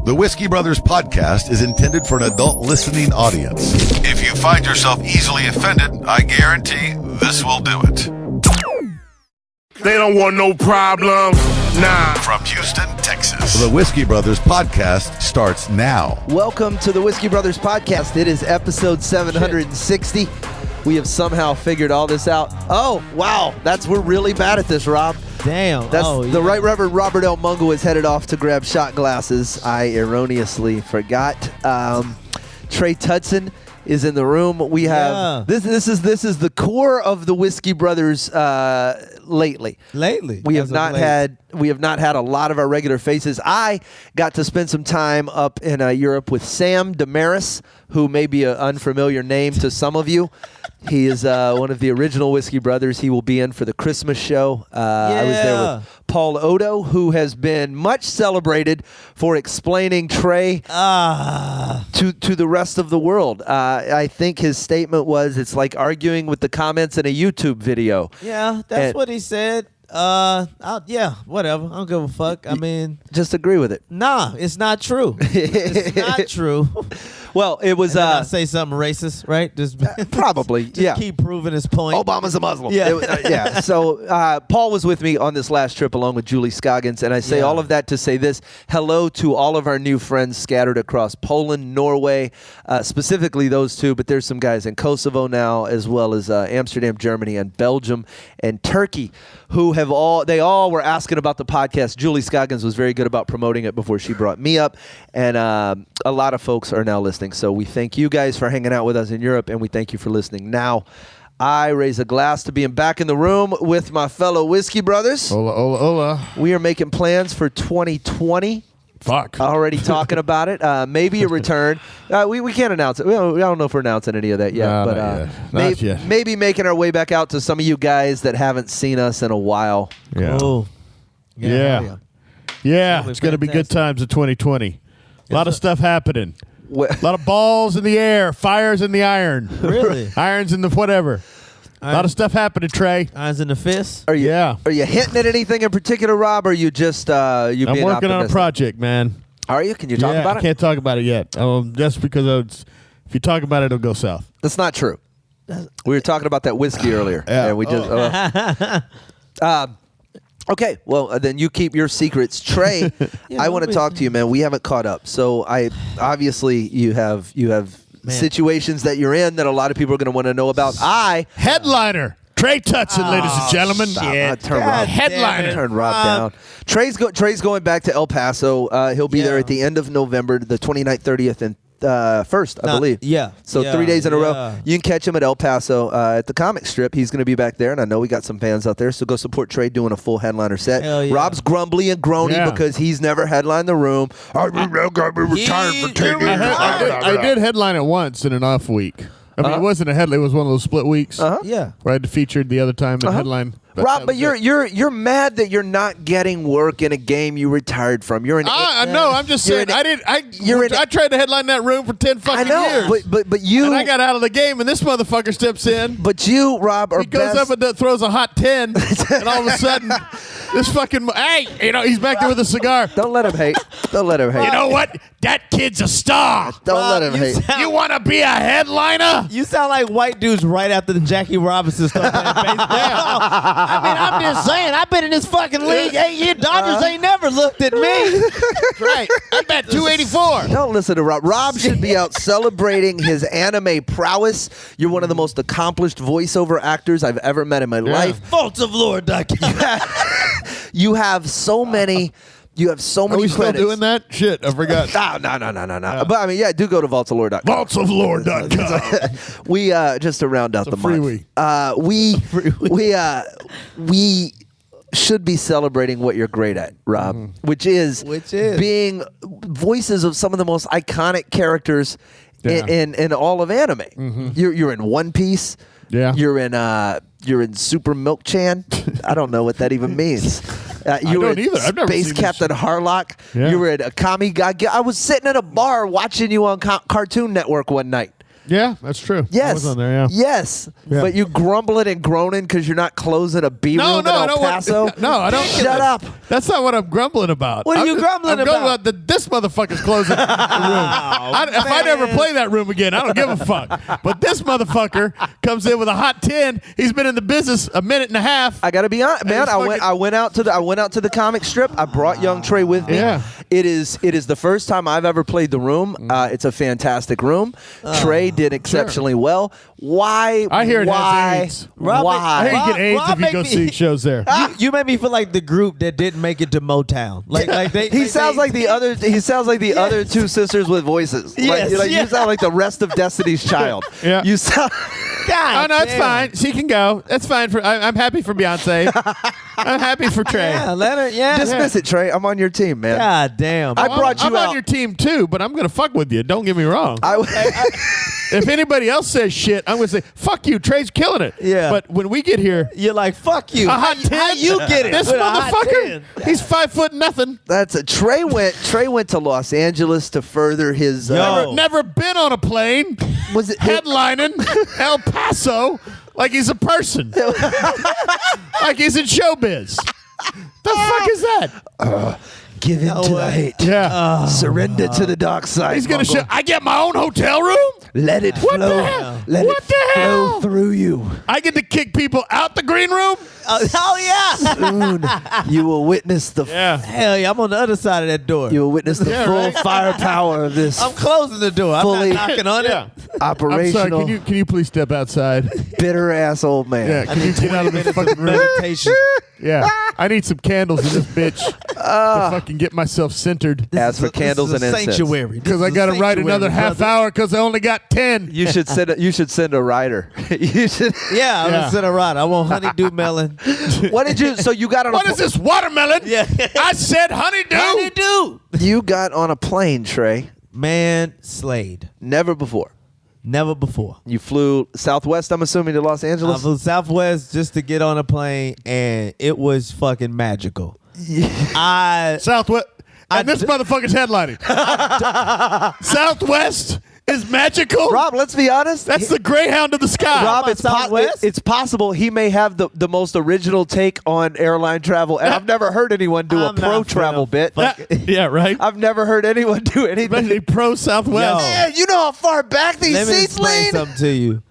The Whiskey Brothers podcast is intended for an adult listening audience. If you find yourself easily offended, I guarantee this will do it. They don't want no problems. Nah. From Houston, Texas, the Whiskey Brothers podcast starts now. Welcome to the Whiskey Brothers podcast. It is episode 760. We have somehow figured all this out. Oh, wow. We're really bad at this, Rob. Damn. The Right Reverend Robert L. Mungo is headed off to grab shot glasses. I erroneously forgot. Trey Tudson is in the room. We have this is the core of the Whiskey Brothers lately. We have not had a lot of our regular faces. I got to spend some time up in Europe with Sam Damaris, who may be an unfamiliar name to some of you. He is one of the original Whiskey Brothers. He will be in for the Christmas show. I was there with Paul Odo, who has been much celebrated for explaining Trey to the rest of the world. I think his statement was, it's like arguing with the comments in a YouTube video. Yeah, that's what he said. Whatever. I don't give a fuck. I mean, just agree with it. Nah, it's not true. It's not true. Well, it was. Say something racist, right? Just probably. Just keep proving his point. Obama's a Muslim. Yeah. Yeah. So Paul was with me on this last trip along with Julie Scoggins, and I say all of that to say this: hello to all of our new friends scattered across Poland, Norway, specifically those two, but there's some guys in Kosovo now, as well as Amsterdam, Germany, and Belgium, and Turkey, who have they all were asking about the podcast. Julie Scoggins was very good about promoting it before she brought me up, and a lot of folks are now listening. So we thank you guys for hanging out with us in Europe, and we thank you for listening now. I raise a glass to being back in the room with my fellow Whiskey Brothers. Hola, hola, hola. We are making plans for 2020. Fuck. Already talking about it. Maybe a return. We can't announce it. We don't know if we're announcing any of that yet. No, but not yet. Maybe making our way back out to some of you guys that haven't seen us in a while. Yeah. Cool. Yeah. It's going to be good times in 2020. A lot of stuff happening. A lot of balls in the air, fires in the iron. Really? Irons in the whatever. A lot of stuff happening, Trey. Irons in the fist. Are you hinting at anything in particular, Rob, or are you just I'm working on a project, man. Are you? Can you talk about it? I can't talk about it yet. Just because if you talk about it, it'll go south. That's not true. We were talking about that whiskey earlier. Yeah. And we just okay, well, then you keep your secrets. Trey, I want to talk to you, man. We haven't caught up. So obviously you have situations that you're in that a lot of people are going to want to know about. Headliner, Trey Tudson, ladies and gentlemen. Turn Rob down. Trey's going back to El Paso. He'll be there at the end of November, the 29th, 30th, and 1st, I believe. Yeah. So 3 days in a row. You can catch him at El Paso at the comic strip. He's going to be back there, and I know we got some fans out there, so go support Trey doing a full headliner set. Hell yeah. Rob's grumbly and groany because he's never headlined the room. I'm going to be retired for 10 years. I did headline it once in an off week. I mean, it wasn't a headline. It was one of those split weeks. Yeah. Where I had to feature the other time and headline. Rob, but you're mad that you're not getting work in a game you retired from. You're an no, I'm just saying. I tried to headline that room for 10 fucking years. But you and I got out of the game, and this motherfucker steps in. But you, Rob, are he goes up and throws a hot 10, and all of a sudden, this fucking he's back there with a cigar. Don't let him hate. Don't let him hate. You know what? That kid's a star. Don't let him hate. You want to be a headliner? You sound like white dudes right after the Jackie Robinson stuff playing baseball. I mean, I'm just saying, I've been in this fucking league 8 years. Dodgers ain't never looked at me. Right. I bet 284. Don't listen to Rob. Rob should be out celebrating his anime prowess. You're one of the most accomplished voiceover actors I've ever met in my life. Faults of Lord. You have so many. You have so many credits. Are we still doing that? Shit, I forgot. No. But I mean, do go to vaultsoflore.com. Vaultsoflore.com. We just to round out the month. We should be celebrating what you're great at, Rob, which is being voices of some of the most iconic characters in all of anime. Mm-hmm. You're in One Piece. Yeah. You're in Super Milk Chan. I don't know what that even means. You were either. I've never Space seen Captain Harlock. Yeah. You were at Akami. I was sitting at a bar watching you on Cartoon Network one night. Yeah, that's true. Yes. I was on there, yeah. Yes. Yeah. But you grumbling and groaning because you're not closing a B room in I El don't Paso. no, I don't. Shut up. That's not what I'm grumbling about. What are you grumbling I'm grumbling about? that this motherfucker's closing the room. If I never play that room again, I don't give a fuck. But this motherfucker comes in with a hot 10. He's been in the business a minute and a half. I gotta be honest, man. it's I went out to the comic strip. I brought young Trey with me. Yeah. It is the first time I've ever played the room. It's a fantastic room. Trey did exceptionally well. Why? I hear it why? has AIDS. Rob, Why? I hear you get AIDS Rob if you make go me- see shows there. You made me feel like the group that didn't make it to Motown. He sounds like the other. He sounds like the other two sisters with voices. Yes, You yes. sound like the rest of Destiny's Child. Yeah. You sound. God, Oh no, it's damn. fine. She can go. That's fine for. I'm happy for Beyonce. I'm happy for Trey. Yeah, let her. Yeah. Dismiss it, Trey. I'm on your team, man. God damn. I brought you I'm out. on your team too, but I'm gonna fuck with you. Don't get me wrong. I, If anybody else says shit, I'm gonna say fuck you. Trey's killing it. Yeah. But when we get here, You're like, fuck you. a hot 10. How you get it? This with a hot motherfucker. 10? He's 5'0". that's a Trey went to Los Angeles to further his. Yo. Never been on a plane. Was it Headlining El Paso like he's a person. Like he's in showbiz. The fuck is that? Give in to the hate. Yeah. Surrender to the dark side. He's gonna Mongol. show. I get my own hotel room. Let it What the flow. hell? Let What it the flow hell? through you. I get to kick people out the green room. Oh yeah. Soon you will witness the. Yeah. Hell yeah. I'm on the other side of that door. You will witness the Yeah, full right. firepower of this I'm closing the door. I'm Fully- not knocking on Yeah. it. I'm operational, sorry. Can you please step outside? bitter ass old man. Yeah. Can you get out of this fucking room? Meditation. Yeah. I need some candles in this bitch to fucking get myself centered. As for candles This and is a incense. sanctuary. Because I got to write another half hour because I only got 10. You should send a writer. You should. Yeah, I'm Yeah. gonna sit around. I want honeydew melon. What did you? So you got on What a is this, watermelon? Yeah. I said honeydew. Honeydew. You got on a plane, Trey. Man, slayed. Never before. Never before. You flew Southwest, I'm assuming, to Los I Angeles. flew Southwest just to get on a plane, and it was fucking magical. I Southwest. And this motherfucker's headlining. Southwest is magical. Rob, let's be honest. That's the Greyhound of the sky. Rob, about Southwest? it's possible he may have the most original take on airline travel, and I've never heard anyone do I'm a pro not travel gonna bit. Yeah, right. I've never heard anyone do anything. Especially pro Southwest. Yo. Man, you know how far back these let me seats explain lean? something to you.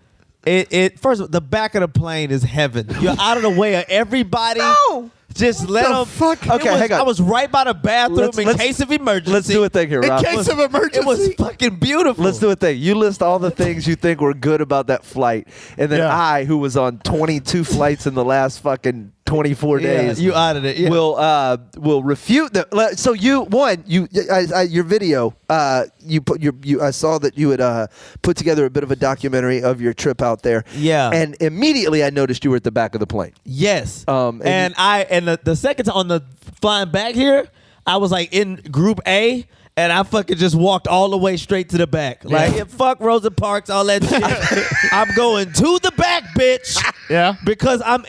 It first of all, the back of the plane is heaven. You're out of the way of everybody. No. Just let the them. fuck? Okay, hang on. I was right by the bathroom in Let's- case of emergency. Let's do a thing here, In Rob. case of emergency. It was fucking beautiful. Let's do a thing. You list all the things you think were good about that flight, and then Yeah. I, who was on 22 flights in the last fucking 24 Yeah, days, you out of it. Yeah. will refute them. So your video, I saw that you had put together a bit of a documentary of your trip out there. Yeah. and immediately I noticed you were at the back of the plane. Yes. And And the second time on the flying back here, I was like in group A, and I fucking just walked all the way straight to the back. Like, yeah, fuck Rosa Parks, all that shit. I'm going to the back, bitch. Yeah. Because I'm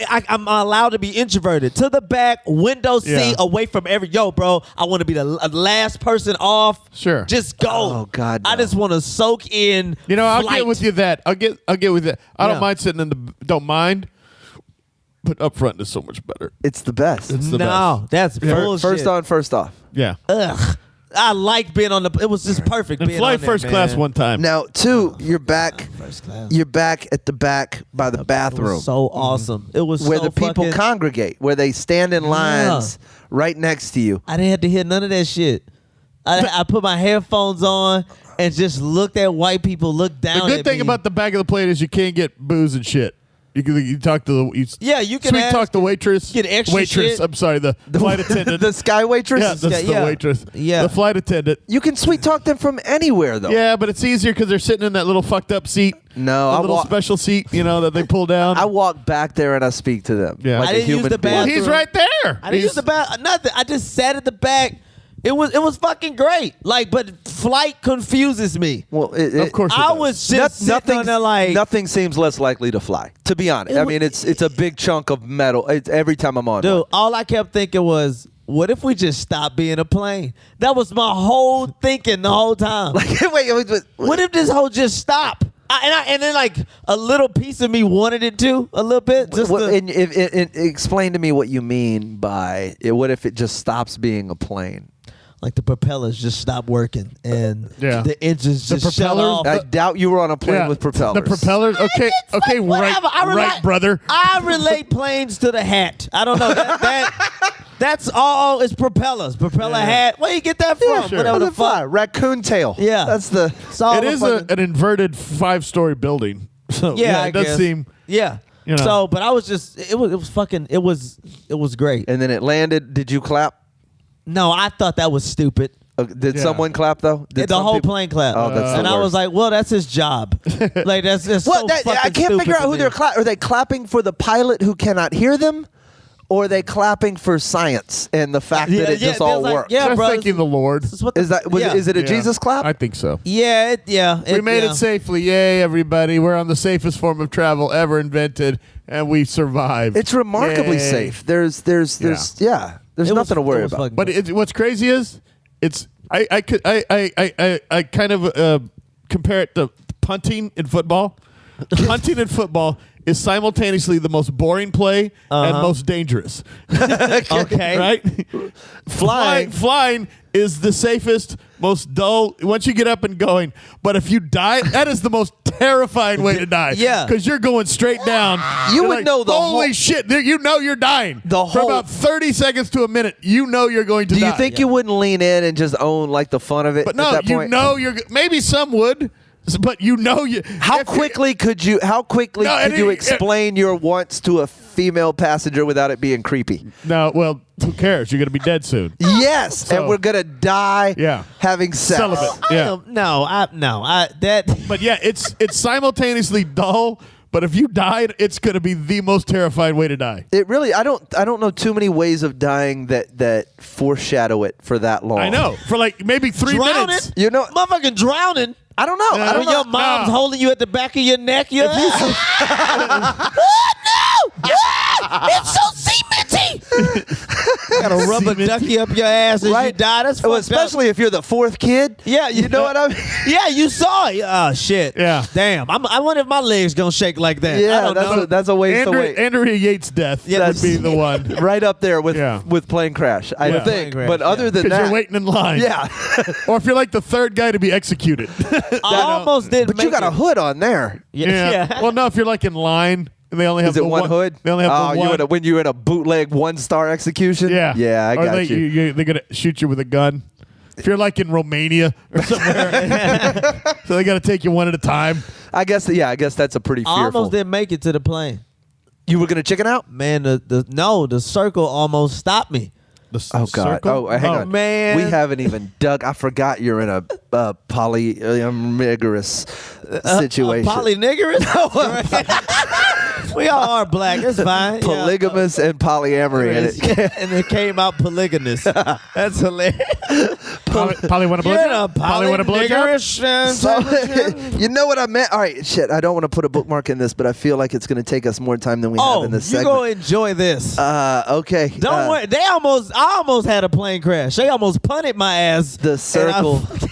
allowed to be introverted. To the back, window seat, Yeah. away from yo, bro, I want to be the last person off. Sure. Just go. Oh, God, I no. just want to soak in You know, I'll flight. get with you that. I'll get with that. I Yeah. don't mind sitting in the. Don't mind. But up front is so much better. It's the best. It's the No, that's bullshit. First on, first off. Yeah. Ugh. I like being on the. It was just perfect. And being fly on there, first class man. one time. Now, two, you're back. First class. You're back at the back by the It bathroom. was so awesome. It was where so the people fucking- congregate, where they stand in lines right next to you. I didn't have to hear none of that shit. I put my headphones on and just looked at white people look The down. good at thing me. about the back of the plane is you can't get booze and shit. You talk to the Yeah, you can sweet ask- talk the waitress. get extra waitress. shit. I'm sorry, the flight attendant. The sky waitress. yeah, that's Yeah. the waitress. Yeah. The flight attendant. You can sweet talk them from anywhere, though. Yeah, but it's easier because they're sitting in that little fucked up seat. No, a I little walk- special seat, that they pull down. I walk back there and I speak to them. Yeah. like I a didn't use human the being. well, bathroom. he's right there. I didn't use the back nothing. I just sat at the back. It was fucking great. Like, but flight confuses me. Well, Of course it I does. was just sitting on there like nothing seems less likely to fly. To be honest, It I wa- mean it's a big chunk of metal. It's every time I'm on. dude, one. all I kept thinking was, what if we just stop being a plane? That was my whole thinking the whole time. Like, wait, What if this whole just stop? And then like a little piece of me wanted it to a little bit. Just explain to me what you mean by it. What if it just stops being a plane? like the propellers just stopped working and Yeah. the engines just shut propellers- off. I doubt you were on a plane with propellers. The propellers. Okay, okay, Whatever. right, brother. I relate planes to the hat. I don't know. That's all. It's propellers. Propeller hat. Where you get that from? sure. Whatever the Doesn't fly. fuck. Raccoon tail. Yeah. That's the. It's all It the is fucking- an inverted 5-story building. So Yeah, I it does guess. seem. Yeah. You know. So, but I was just. It was fucking. It was great. And then it landed. Did you clap? No, I thought that was stupid. Did Yeah. someone clap though? Did The some whole people- plane clap. Oh, that's the and I was worst. like, well, that's his job. Like that's so What? fucking I can't stupid figure out to who me. they're clapping. Are they clapping for the pilot who cannot hear them, or are they clapping for science and the fact that it just all there's like- worked? Yeah, I'm bro. thanking the Lord. This what Is that? yeah. Is it a Yeah. Jesus clap? I think so. Yeah, We made yeah. it safely. Yay, everybody. We're on the safest form of travel ever invented, and we survived. It's remarkably Yay. safe. There's There's It was- nothing to it worry was about. fucking But great. what's crazy is I kind of compare it to punting in football. Punting in football is simultaneously the most boring play and most dangerous. okay. Right? Flying is the safest, most dull once you get up and going. But if you die, that is the most terrifying way to die. Yeah. Because you're going straight down. You You're would like, know the holy whole- shit, you know you're dying. The For whole- about 30 seconds to a minute, you know you're going to Do die. you think you wouldn't lean in and just own like the fun of it? But at no, that you point? know you're. Maybe some would, but you know you. How if you- quickly could you? How quickly No, could and you it- explain your wants to a female passenger without it being creepy? No, well, who cares? You're going to be dead soon. Yes, So- and we're gonna die. Yeah. having sex. Celibate. I Yeah. am, no, that. But yeah, it's simultaneously dull. But if you died, it's going to be the most terrifying way to die. It really. I don't know too many ways of dying that foreshadow it for that long. I know for like maybe 3 Drowning? minutes. You know. Motherfucking drowning. I don't know. I don't When know. your mom's Nah. holding you at the back of your neck, you're. Oh, no! It's so cementy. Got a rubber ducky up your ass as you Right. die. That's Well, fucked up. especially if you're the fourth kid. Yeah, you know what I mean. Yeah, you saw it. Oh shit. Yeah. Damn. I wonder if my legs gonna shake like that. I Yeah, don't know. that's a ways to wait. Andrea Yates' death would That's- be the one. Right up there with Yeah. plane crash, I Yeah. think. Plane crash, But other than Because that, you're waiting in line. yeah. Or if you're like the third guy to be executed. I almost didn't. But you got a hood on there. Yeah. Well, no, if you're like in line and they only have Is it the one hood? They only have oh, the one. when you're in a bootleg 1-star execution. Yeah. yeah, I or got you. They're going to shoot you with a gun. If you're like in Romania or somewhere. So they got to take you one at a time. I guess that's a pretty I fearful. almost didn't make it to the plane. You were gonna chicken out? Man, the circle almost stopped me. Oh God! Circle? Oh, hang on, man. We haven't even dug. I forgot you're in a polyamorous situation. Polyniggerous? We all are black. It's fine. Yeah. Polygamous and polyamory. And it came out polygamous. That's hilarious. Polly want to blow Yeah, job? Polly want to blow job? polyniggerous. You know what I meant? All right, shit. I don't want to put a bookmark in this, but I feel like it's going to take us more time than we have Oh, in this you segment. gonna enjoy this. Okay. Don't worry. I almost had a plane crash. They almost punted my ass. The and I circle. fucking-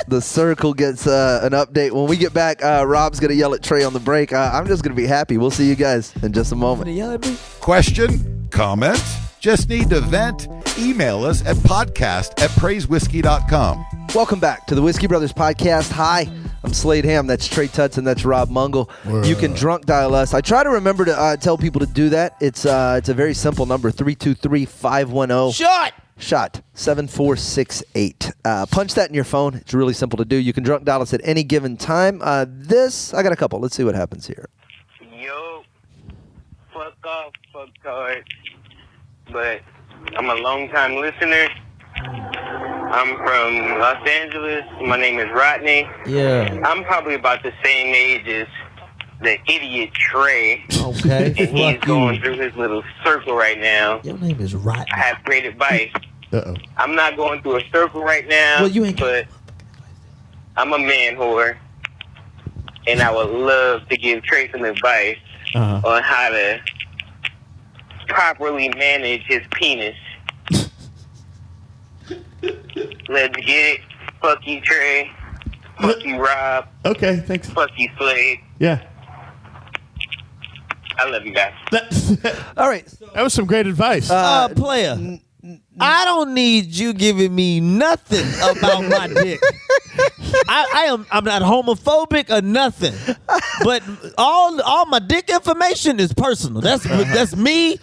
The circle gets an update. When we get back, Rob's going to yell at Trey on the break. I'm just going to be happy. We'll see you guys in just a moment. Yell at me? Question? Comment? Just need to vent? Email us at podcast@praisewhiskey.com. Welcome back to the Whiskey Brothers Podcast. Hi, I'm Slade Ham. That's Trey Tutson. That's Rob Mungle. You can drunk dial us. I try to remember to tell people to do that. It's a very simple number, 323-510. Shot. 7468. Punch that in your phone. It's really simple to do. You can drunk dial us at any given time. I got a couple. Let's see what happens here. Yo, fuck off, fuck hard. But I'm a long time listener. I'm from Los Angeles. My name is Rodney. Yeah. I'm probably about the same age as the idiot Trey. Okay. And he's Fuck going you. through his little circle right now. Your name is Rodney. I have great advice. Uh-oh. I'm not going through a circle right now, Well, you ain't- but I'm a man whore. And I would love to give Trey some advice on how to properly manage his penis. Let's get it. Fuck you, Trey. Fuck you, Rob. Okay, thanks. Fuck you, Slade. Yeah. I love you guys. All right. That was some great advice. Player. I don't need you giving me nothing about my dick. I'm not homophobic or nothing. But all my dick information is personal. That's me.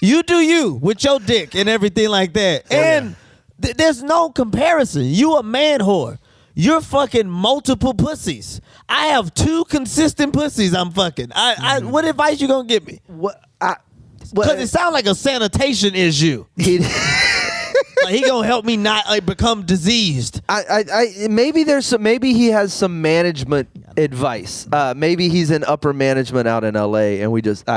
You do you with your dick and everything like that. And there's no comparison. You a man whore. You're fucking multiple pussies. I have 2 consistent pussies I'm fucking. What advice you gonna give me? Because it sounds like a sanitation issue. Like he gonna help me not become diseased. Maybe he has some management advice. Maybe he's in upper management out in LA, and we just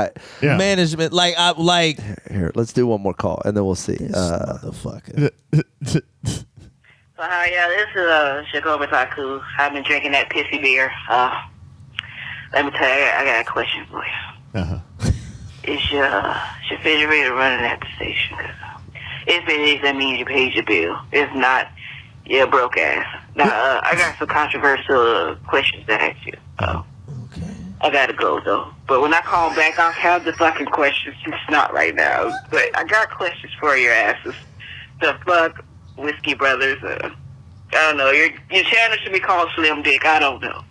Management. Here, let's do one more call, and then we'll see. Motherfucker. So hi, this is Shakoba Taku. I've been drinking that pissy beer. Let me tell you, I got a question for you. Uh-huh. Is your refrigerator running at the station? If it is, that means you paid your bill. If not, you're a broke ass. Now, I got some controversial questions to ask you. Okay. I gotta go, though. But when I call back, I'll have the fucking questions. It's not right now. But I got questions for your asses. The fuck, Whiskey Brothers? I don't know. Your channel should be called Slim Dick. I don't know.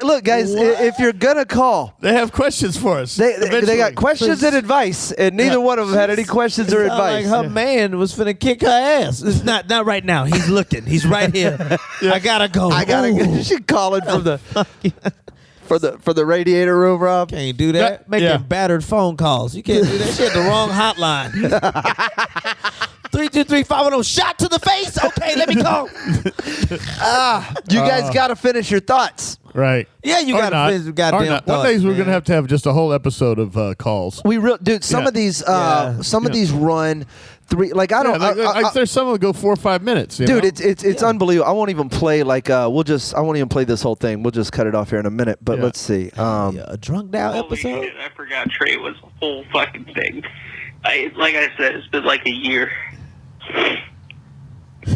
Look, guys, if you're gonna call, They have questions for us. they eventually. got questions and advice, and neither one of them had any questions or Sound advice. like her man was finna kick her ass. It's not right now. He's looking. He's right here. I gotta go. Ooh. She calling from the for the radiator room, Rob. Can't do that. Making battered phone calls. You can't do that. She had the wrong hotline. 323-510 shot to the face. Okay, let me call. You guys got to finish your thoughts. Right. Yeah, you Or gotta not. finish your goddamn Or not. thoughts, One day we're man. going to have just a whole episode of calls. Dude, some Yeah. of these some of these run 3. Like I don't. There's some that go 4 or 5 minutes. You Dude, know? it's unbelievable. I won't even play I won't even play this whole thing. We'll just cut it off here in a minute. But let's see. A drunk down Holy episode. shit, I forgot Trey was a whole fucking thing. Like I said, it's been like a year.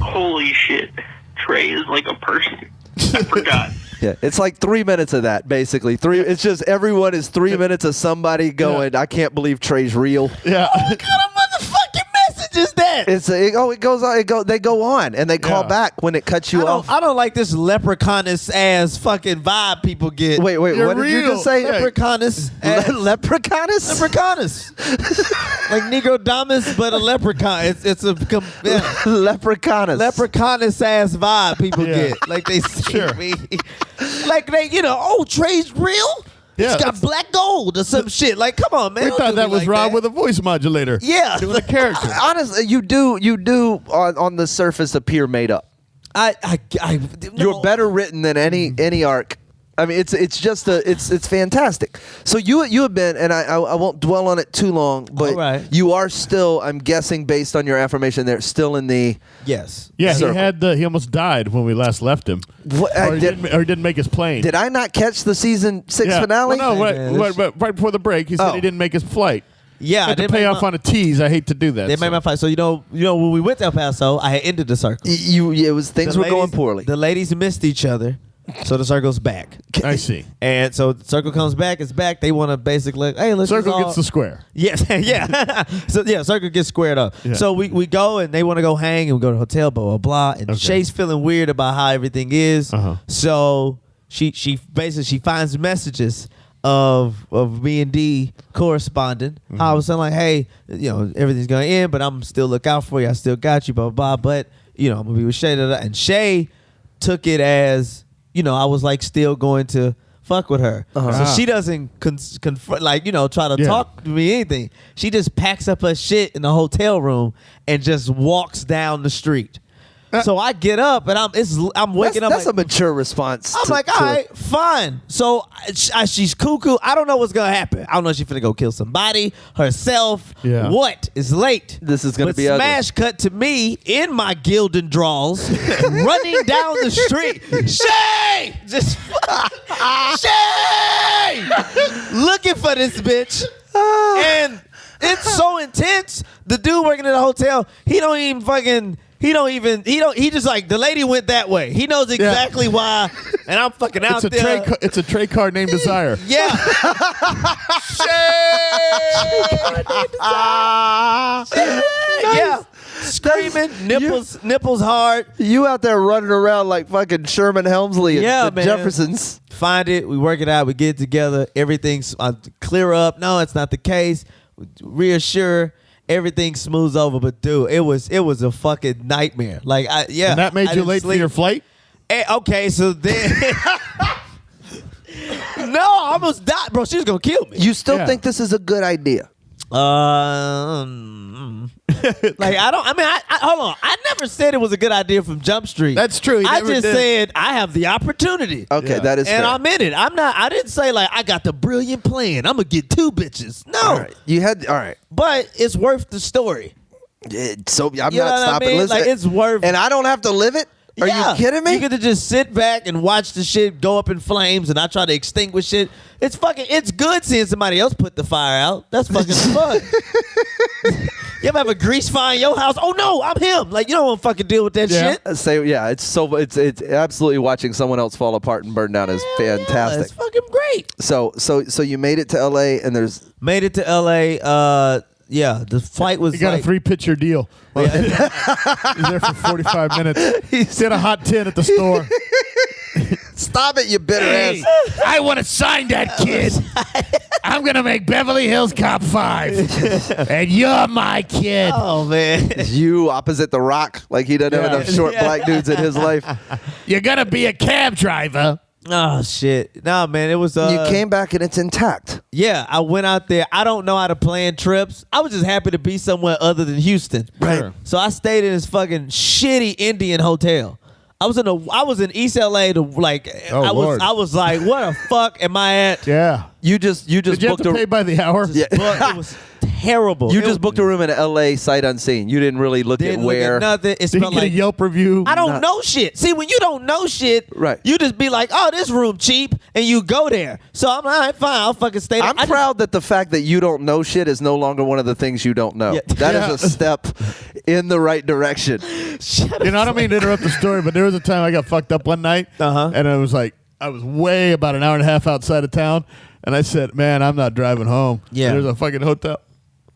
Holy shit. Trey is like a person. I forgot. Yeah, it's like 3 minutes of that basically. It's just everyone is 3 minutes of somebody going, I can't believe Trey's real. Yeah. What kind of motherfucking message is that? It goes on. They go on and they call back when it cuts you off. I don't like this leprechaunous ass fucking vibe people get. Wait, You're what did you real. just say? Leprechaunous. ass. Leprechaunus? Leprechaunous. Like Negrodamus, but a leprechaun. It's a Leprechaunus. leprechaunous ass vibe people get. Like they see me. Like they, Trey's real? Yeah. He's got black gold or some shit. Like, come on, man. We Don't thought do that me was like Rob that. with a voice modulator. Yeah. Doing a character. Honestly, you do on the surface appear made up. You're better written than any arc. I mean, it's fantastic. So you have been, and I won't dwell on it too long, but All right. you are still, I'm guessing based on your affirmation, there still in the Yes. Yeah, circle. he almost died when we last left him. What, Or he didn't make his plane. did I not catch the season 6 Yeah. finale? Well, no, man, right before the break, he said he didn't make his flight. Yeah. Had to pay off on a tease. I hate to do that. They made my fight. So when we went to El Paso, I had ended the circle. Things The were going ladies- poorly. The ladies missed each other, so the circle's back. I see. And so the circle comes back. It's back. They want to basically, hey, let's Circle just all- gets the square. Yes, yeah. So yeah, circle gets squared up. Yeah. So we go and they want to go hang and we go to the hotel, blah blah blah. And Okay. Shay's feeling weird about how everything is. Uh-huh. So she basically finds messages of me and D corresponding. I was saying like, hey, everything's gonna end, but I'm still look out for you. I still got you, blah blah blah. But I'm gonna be with Shay. And Shay took it as I was like still going to fuck with her. So she doesn't confront, try to talk to me anything. She just packs up her shit in the hotel room and just walks down the street. So I get up and I'm waking up. That's like, a mature response. I'm like, all right, fine. So she's cuckoo. I don't know what's gonna happen. I don't know if she's finna go kill somebody, herself. Yeah. What? It's late. This is gonna But be ugly. smash cut to me in my Gildan draws, running down the street. Shay, just Shay, looking for this bitch, and it's so intense The dude working at the hotel, he just like, the lady went that way. He knows exactly why, and I'm fucking out there. It's a tray card named Desire. Yeah. Yeah. Screaming, nipples hard. You out there running around like fucking Sherman Helmsley and the man. Jeffersons. Find it. We work it out. We get it together. Everything's clear up. No, it's not the case. Reassure. Everything smooths over. But dude, it was a fucking nightmare. Like, And that made you late for your flight? Okay, so then. No, I almost died, bro. She was gonna kill me. You still think this is a good idea? Like, hold on. I never said it was a good idea from Jump Street. That's true. I just said I have the opportunity. Okay, that is and fair. I'm in it. I didn't say like I got the brilliant plan. I'm gonna get 2 bitches. No. All right. You had all right. But it's worth the story. So I'm You know not what I stopping. mean? Listen, Like, it's worth. and I don't have to live it. Are Yeah. you kidding me? You get to just sit back and watch the shit go up in flames, and I try to extinguish it. It's good seeing somebody else put the fire out. That's fucking fun. You ever have a grease fire in your house? Oh no, I'm him. Like, you don't want to fucking deal with that shit. It's absolutely watching someone else fall apart and burn down is fantastic. It's fucking great. So you made it to LA and there's Made it to LA. Yeah, the flight was You got like, a 3-pitcher deal. He's there for 45 minutes. He hit a hot 10 at the store. stop it, you bitter ass. I want to sign that kid. I'm going to make Beverly Hills Cop 5. And you're my kid. Oh man. You opposite The Rock, like he doesn't have enough short black dudes in his life. You're going to be a cab driver. Oh shit. Nah, man, it was You came back and it's intact. Yeah, I went out there. I don't know how to plan trips. I was just happy to be somewhere other than Houston. Right. So I stayed in this fucking shitty Indian hotel. I was in East LA to like Lord. I was like, what the fuck am I at? Yeah. You just Did you have booked to pay by the hour? Yeah. But it was terrible. You It just was- booked a room in LA sight unseen. You didn't really look didn't at look where. at nothing. It Did you smelled get a like Yelp review? I don't know shit. See, when you don't know shit, Right. you just be like, oh, this room cheap, and you go there. So I'm like, all right, fine, I'll fucking stay there. I'm proud that the fact that you don't know shit is no longer one of the things you don't know. Yeah. That is a step in the right direction. You know, I don't mean to interrupt the story, but there was a time I got fucked up one night, and I was way about an hour and a half outside of town, and I said, man, I'm not driving home. Yeah. There's a fucking hotel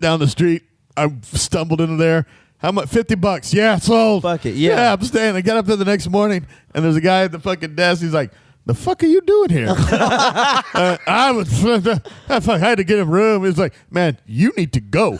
down the street. I stumbled into there. How much? $50. Yeah, sold. Fuck it, yeah. I'm staying. I got up there the next morning, and there's a guy at the fucking desk. He's like, the fuck are you doing here? I had to get a room. He was like, man, you need to go.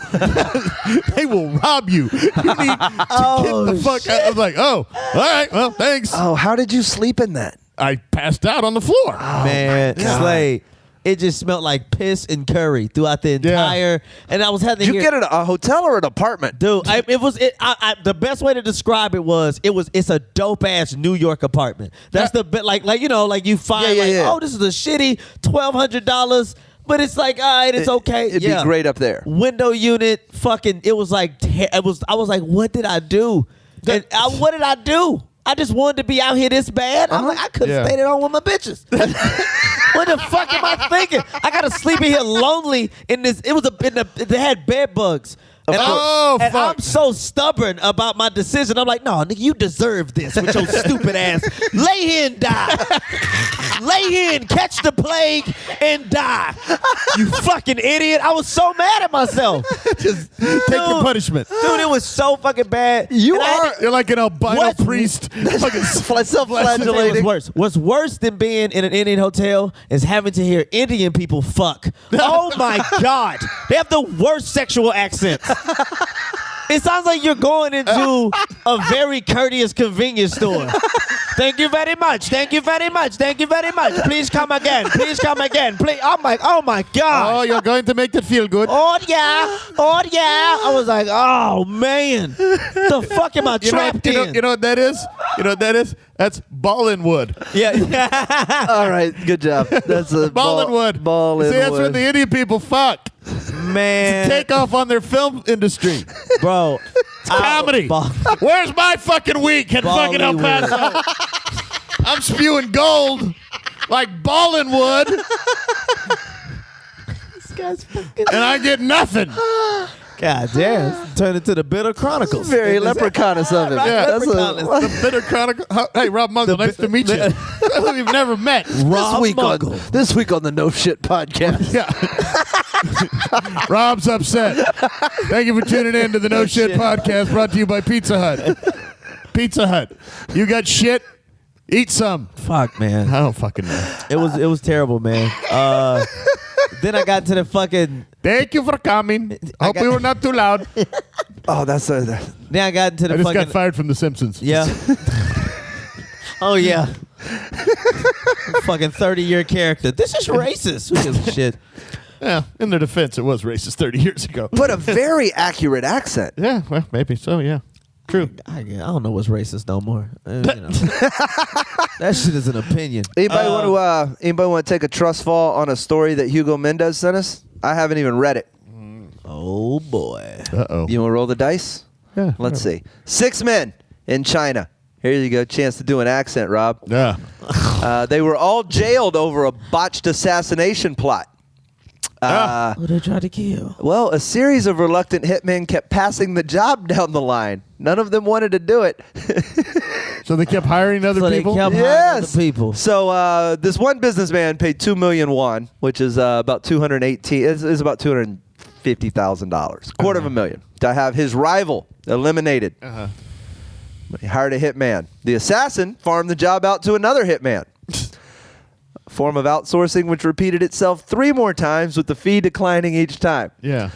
They will rob you. You need to get the fuck out. I was like, oh, all right, well, thanks. Oh, how did you sleep in that? I passed out on the floor. Man, Slade, it just smelled like piss and curry throughout the entire. And I was having. Did you get a hotel or an apartment? Dude, the best way to describe it was it's a dope ass New York apartment. That's the bit like you know, like you find oh, this is a shitty $1,200, but it's like, all right, it's okay. It'd be great up there. Window unit, fucking. It was like I was like, what did I do? What did I do? I just wanted to be out here this bad. I'm like, I could have stayed at home with my bitches. What the fuck am I thinking? I gotta sleep in here lonely in this. It was they had bed bugs. And, fuck. I'm so stubborn about my decision. I'm like, no, nigga, you deserve this with your stupid ass. Lay here and die. Lay here and catch the plague and die. You fucking idiot. I was so mad at myself. Just take your punishment. Dude, it was so fucking bad. You're like an albino priest. Fucking self-flagellating. What's worse than being in an Indian hotel is having to hear Indian people fuck. Oh my God. They have the worst sexual accents. It sounds like you're going into a very courteous convenience store. Thank you very much. Thank you very much. Thank you very much. Please come again. Please come again. Please. I'm like, oh my God. Oh, you're going to make it feel good. Oh yeah. Oh yeah. I was like, oh man. The fuck am I trapped in? You know what that is? You know what that is? That's ballin' wood. Yeah. All right, good job. That's a Ballin' wood. Ballin' See, that's wood. where the Indian people fuck. Man. Take off on their film industry. Bro. Comedy. Where's my fucking week at fucking El Paso? I'm spewing gold like ballin' wood. This guy's fucking. And I get nothing. God damn. Turn it to the Bitter Chronicles. Very leprechaunous of him. Right, Yeah, that's Leprechaunous. The Bitter Chronicle. Hey, Rob Mungle, nice to meet you. We've never met. Rob Muggle. This week on the No Shit Podcast. Yeah. Rob's upset. Thank you for tuning in to the No Shit Podcast, brought to you by Pizza Hut. Pizza Hut. You got shit? Eat some. Fuck, man. I don't fucking know. It was terrible, man. Then I got to the fucking. Thank you for coming. Hope we were not too loud. Oh, that's a. Then I got into the I just fucking. got fired from The Simpsons. Yeah. Oh yeah. Fucking 30-year character. This is racist. Who gives a shit? Yeah, in their defense, it was racist 30 years ago. But a very accurate accent. Yeah, well, maybe so, yeah. True. I don't know what's racist no more. That shit is an opinion. Anybody want to take a trust fall on a story that Hugo Mendez sent us? I haven't even read it. Oh boy. Uh-oh. You want to roll the dice? Yeah. Let's see. 6 men in China. Here you go. Chance to do an accent, Rob. Yeah. They were all jailed over a botched assassination plot. Who they tried to kill? Well, a series of reluctant hitmen kept passing the job down the line. None of them wanted to do it. So they kept hiring other So they people? kept hiring other people. So this one businessman paid 2 million won, which is about $250,000, quarter of a million, to have his rival eliminated. He hired a hitman. The assassin farmed the job out to another hitman. Form of outsourcing which repeated itself 3 more times, with the fee declining each time. Yeah.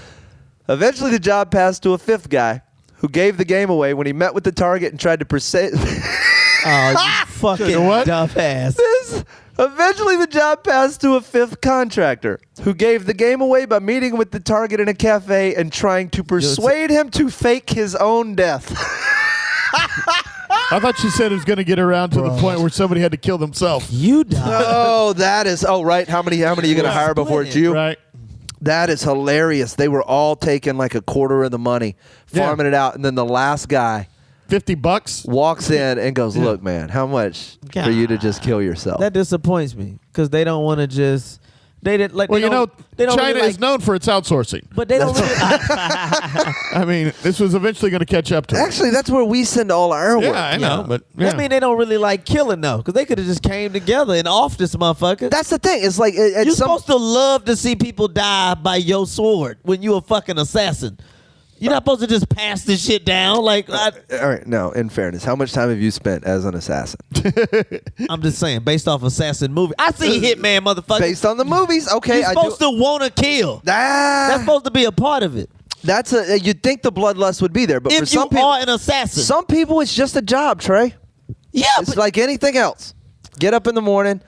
Eventually, the job passed to a 5th guy who gave the game away when he met with the target and tried to persuade. Oh, you fucking What? dumb ass. Eventually, the job passed to a 5th contractor who gave the game away by meeting with the target in a cafe and trying to persuade him to fake his own death. I thought she said it was going to get around to the point where somebody had to kill themselves. You died. Oh, that is. Oh, right. How many are you going to hire before it's you? Right. That is hilarious. They were all taking like a quarter of the money, farming it out, and then the last guy $50? walks in and goes, "Look, man, how much for you to just kill yourself?" That disappoints me because they don't want to just. They didn't like. Well, they don't China really is known for its outsourcing. But they don't. Really, I mean, this was eventually going to catch up to it. Actually, that's where we send all our work. Yeah, I know, but yeah. That mean they don't really like killing though, because they could have just came together and off this motherfucker. That's the thing. It's like at You're some supposed to love to see people die by your sword when you a fucking assassin. You're not supposed to just pass this shit down. Like, all right, no, in fairness, how much time have you spent as an assassin? I'm just saying, based off assassin movie. I see Hitman, motherfucker. Based on the movies, okay. You're supposed to want to kill. That's supposed to be a part of it. That's you'd think the bloodlust would be there, but If for some you people, are an assassin. some people it's just a job, Trey. Yeah, It's but like anything else. Get up in the morning.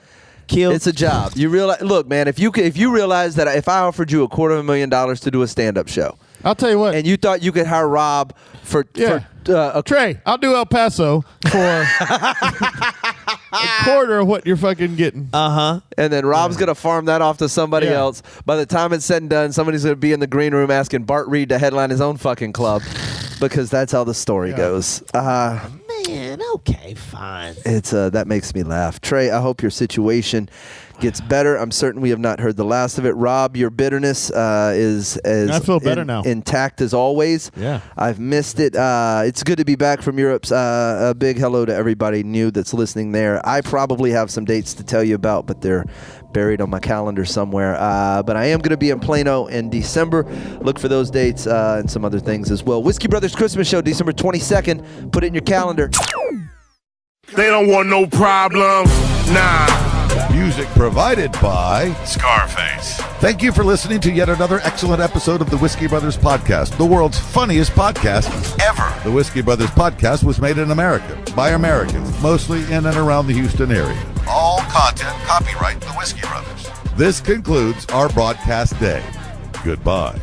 kill. It's a job. You realize? Look, man. If you realize that if I offered you $250,000 to do a stand-up show, I'll tell you what. and you thought you could hire Rob for a Trey, I'll do El Paso for a quarter of what you're fucking getting. Uh-huh. and then Rob's gonna farm that off to somebody Yeah. else. By the time it's said and done, somebody's gonna be in the green room asking Bart Reed to headline his own fucking club, because that's how the story goes. Man, okay, fine. It's that makes me laugh. Trey, I hope your situation gets better. I'm certain we have not heard the last of it. Rob, your bitterness is I feel better now. Intact as always. Yeah. I've missed it. It's good to be back from Europe. A big hello to everybody new that's listening there. I probably have some dates to tell you about, but they're buried on my calendar somewhere. But I am going to be in Plano in December. Look for those dates and some other things as well. Whiskey Brothers Christmas Show, December 22nd. Put it in your calendar. They don't want no problems. Nah. Music provided by Scarface. Thank you for listening to yet another excellent episode of the Whiskey Brothers Podcast, the world's funniest podcast ever. The Whiskey Brothers Podcast was made in America by Americans, mostly in and around the Houston area. All content copyright the Whiskey Brothers. This concludes our broadcast day. Goodbye.